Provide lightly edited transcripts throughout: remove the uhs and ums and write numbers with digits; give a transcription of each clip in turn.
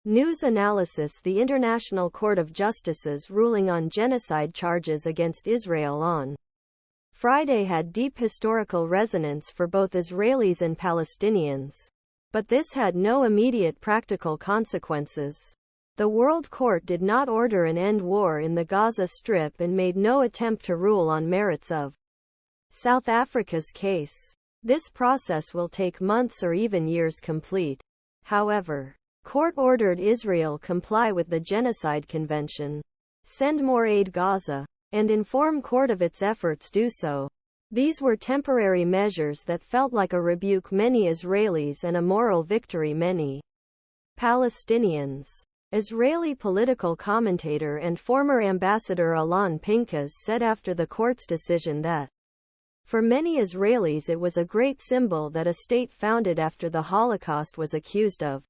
News analysis: the International Court of Justice's ruling on genocide charges against Israel on Friday had deep historical resonance for both Israelis and Palestinians. But this had no immediate practical consequences. The World Court did not order an end war in the Gaza Strip and made no attempt to rule on merits of South Africa's case. This process will take months or even years complete. However, court ordered Israel comply with the Genocide Convention, send more aid Gaza, and inform court of its efforts do so. These were temporary measures that felt like a rebuke many Israelis and a moral victory many Palestinians. Israeli political commentator and former ambassador Alon Pinkas said after the court's decision that for many Israelis it was a great symbol that a state founded after the Holocaust was accused of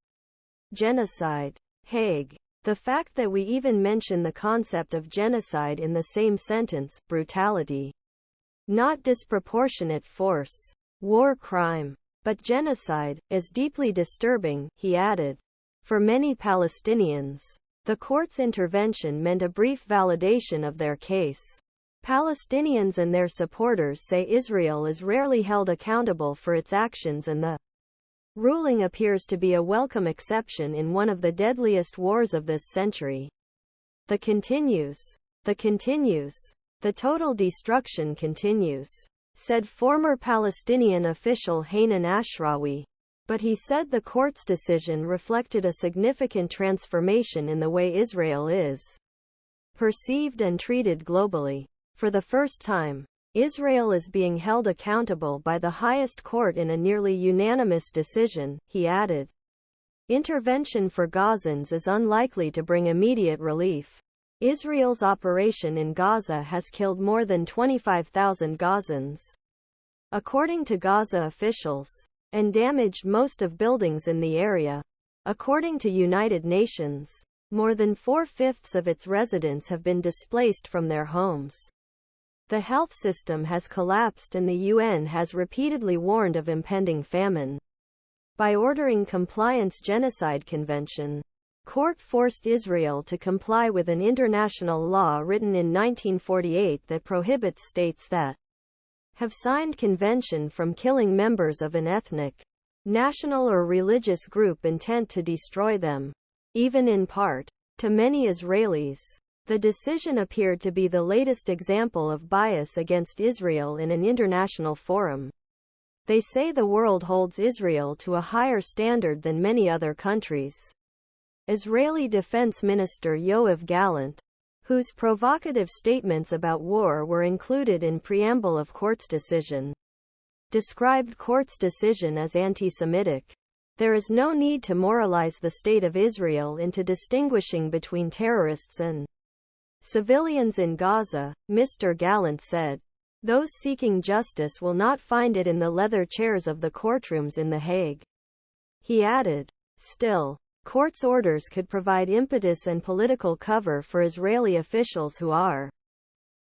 genocide. Hague. The fact that we even mention the concept of genocide in the same sentence, brutality, not disproportionate force, war crime, but genocide, is deeply disturbing, he added. For many Palestinians, the court's intervention meant a brief validation of their case. Palestinians and their supporters say Israel is rarely held accountable for its actions, and the ruling appears to be a welcome exception in one of the deadliest wars of this century. The total destruction continues, said former Palestinian official Hanan Ashrawi. But he said the court's decision reflected a significant transformation in the way Israel is perceived and treated globally. For the first time, Israel is being held accountable by the highest court in a nearly unanimous decision, he added. Intervention for Gazans is unlikely to bring immediate relief. Israel's operation in Gaza has killed more than 25,000 Gazans, according to Gaza officials, and damaged most of buildings in the area. According to United Nations, more than 4/5 of its residents have been displaced from their homes. The health system has collapsed and the UN has repeatedly warned of impending famine. By ordering compliance Genocide Convention, court forced Israel to comply with an international law written in 1948 that prohibits states that have signed convention from killing members of an ethnic, national or religious group intent to destroy them. Even in part, to many Israelis, the decision appeared to be the latest example of bias against Israel in an international forum. They say the world holds Israel to a higher standard than many other countries. Israeli Defense Minister Yoav Gallant, whose provocative statements about war were included in preamble of court's decision, described court's decision as antisemitic. There is no need to moralize the state of Israel into distinguishing between terrorists and civilians in Gaza, Mr. Gallant said. Those seeking justice will not find it in the leather chairs of the courtrooms in The Hague. He added, still, court's orders could provide impetus and political cover for Israeli officials who are